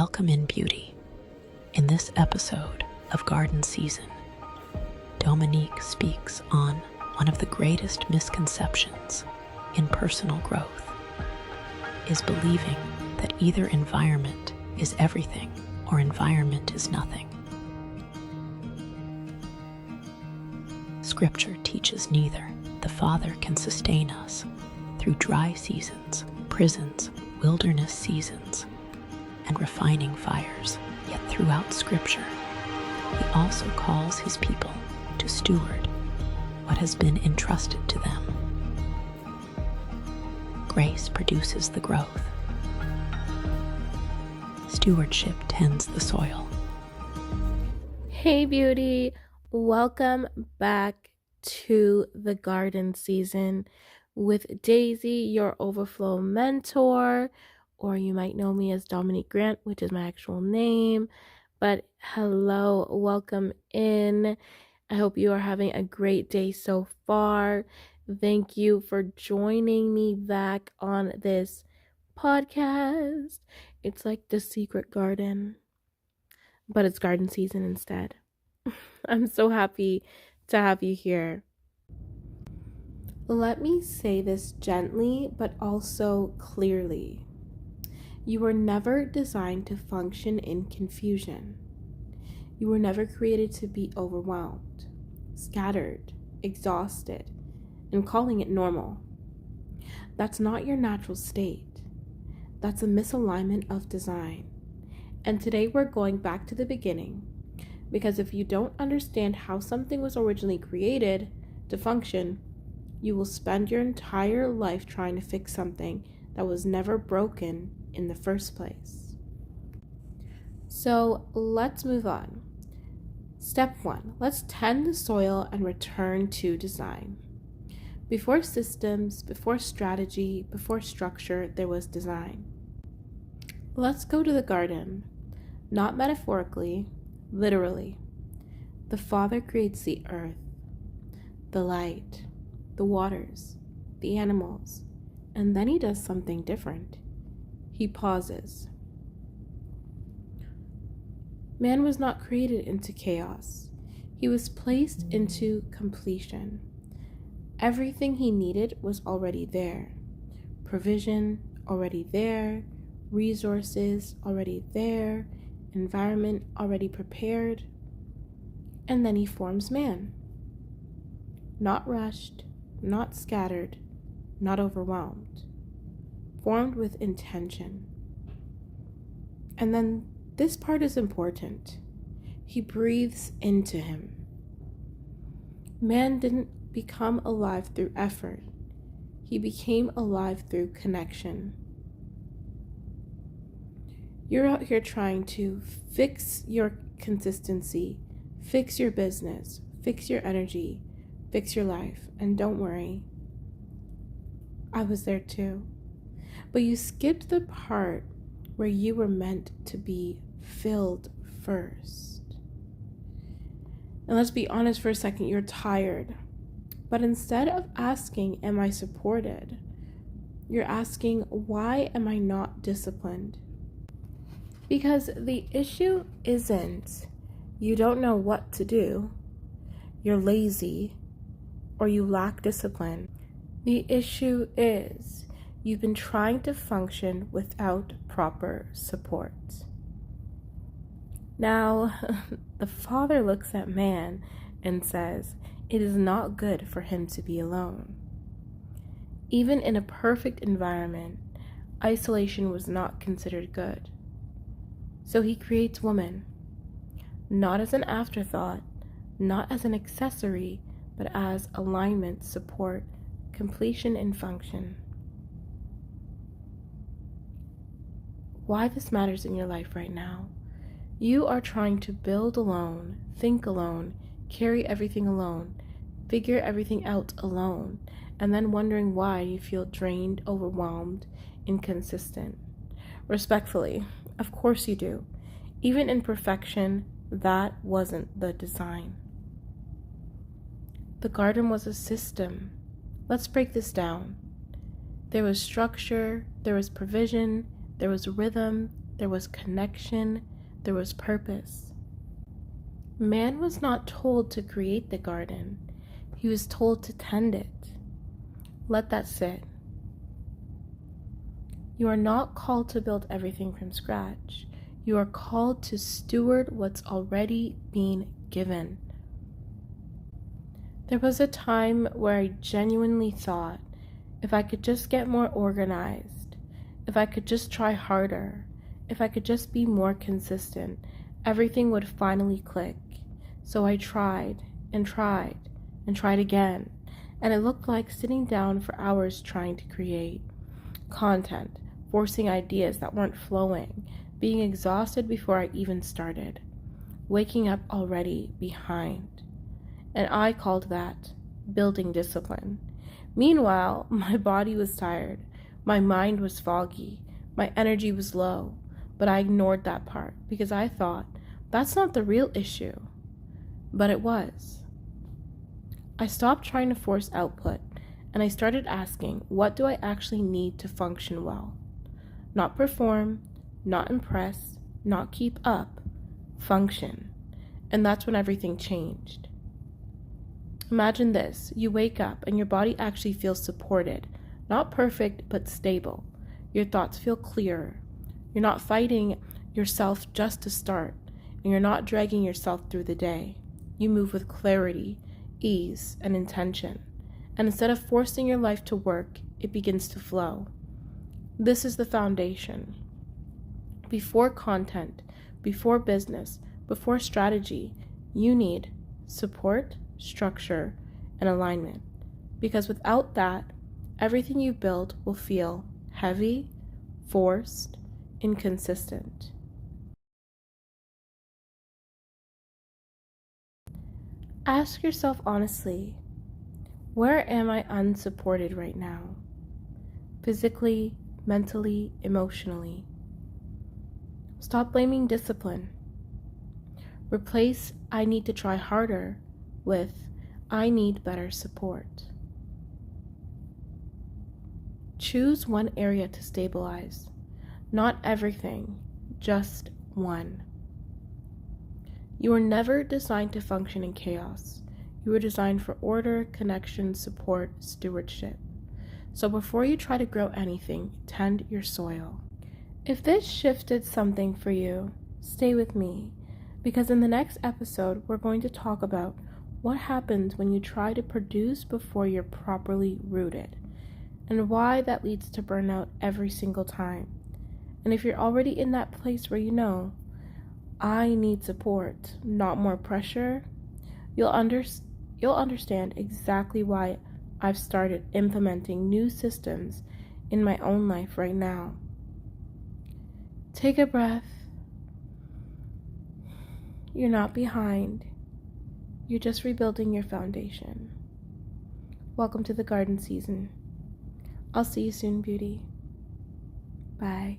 Welcome in, beauty. In this episode of Garden Season, Dominique speaks on one of the greatest misconceptions in personal growth is believing that either environment is everything or environment is nothing. Scripture teaches neither. The Father can sustain us through dry seasons, prisons, wilderness seasons, and refining fires. Yet throughout Scripture, He also calls His people to steward what has been entrusted to them. Grace produces the growth. Stewardship tends the soil. Hey beauty, welcome back to the garden season with Daisy, your overflow mentor, or you might know me as Dominique Grant, which is my actual name. But hello, welcome in. I hope you are having a great day so far. Thank you for joining me back on this podcast. It's like the secret garden, but it's garden season instead. I'm so happy to have you here. Let me say this gently, but also clearly. You were never designed to function in confusion. You were never created to be overwhelmed, scattered, exhausted, and calling it normal. That's not your natural state. That's a misalignment of design. And today we're going back to the beginning, because if you don't understand how something was originally created to function, you will spend your entire life trying to fix something that was never broken in the first place. So let's move on. Step 1, let's tend the soil and return to design. Before systems, before strategy, before structure, there was design. Let's go to the garden, not metaphorically, literally. The Father creates the earth, the light, the waters, the animals, and then He does something different. He pauses. Man was not created into chaos. He was placed into completion. Everything he needed was already there. Provision already there, resources already there, environment already prepared. And then He forms man. Not rushed, not scattered, not overwhelmed. Formed with intention. And then this part is important. He breathes into him. Man didn't become alive through effort. He became alive through connection. You're out here trying to fix your consistency, fix your business, fix your energy, fix your life, and don't worry. I was there too. But you skipped the part where you were meant to be filled first. And let's be honest for a second, you're tired. But instead of asking, am I supported? You're asking, why am I not disciplined? Because the issue isn't you don't know what to do, you're lazy, or you lack discipline. The issue is you've been trying to function without proper support. Now, the Father looks at man and says, it is not good for him to be alone. Even in a perfect environment, isolation was not considered good. So He creates woman, not as an afterthought, not as an accessory, but as alignment, support, completion, and function. Why this matters in your life right now? You are trying to build alone, think alone, carry everything alone, figure everything out alone, and then wondering why you feel drained, overwhelmed, inconsistent. Respectfully, of course you do. Even in perfection, that wasn't the design. The garden was a system. Let's break this down. There was structure, there was provision, there was rhythm, there was connection, there was purpose. Man was not told to create the garden, he was told to tend it. Let that sit. You are not called to build everything from scratch. You are called to steward what's already been given. There was a time where I genuinely thought, if I could just get more organized, if I could just try harder, if I could just be more consistent, everything would finally click. So I tried and tried and tried again, and it looked like sitting down for hours trying to create content, forcing ideas that weren't flowing, being exhausted before I even started, waking up already behind. And I called that building discipline. Meanwhile, my body was tired, my mind was foggy, my energy was low, but I ignored that part because I thought, that's not the real issue. But it was. I stopped trying to force output, and I started asking, what do I actually need to function well? Not perform, not impress, not keep up, function. And that's when everything changed. Imagine this, you wake up and your body actually feels supported, not perfect, but stable. Your thoughts feel clearer. You're not fighting yourself just to start, and you're not dragging yourself through the day. You move with clarity, ease, and intention. And instead of forcing your life to work, it begins to flow. This is the foundation. Before content, before business, before strategy, you need support, structure, and alignment. Because without that, everything you build will feel heavy, forced, inconsistent. Ask yourself honestly, where am I unsupported right now? Physically, mentally, emotionally. Stop blaming discipline. Replace I need to try harder with I need better support. Choose one area to stabilize. Not everything, just one. You were never designed to function in chaos. You were designed for order, connection, support, stewardship. So before you try to grow anything, tend your soil. If this shifted something for you, stay with me, because in the next episode, we're going to talk about what happens when you try to produce before you're properly rooted, and why that leads to burnout every single time. And if you're already in that place where you know, I need support, not more pressure, you'll understand exactly why I've started implementing new systems in my own life right now. Take a breath. You're not behind. You're just rebuilding your foundation. Welcome to the garden season. I'll see you soon, beauty. Bye.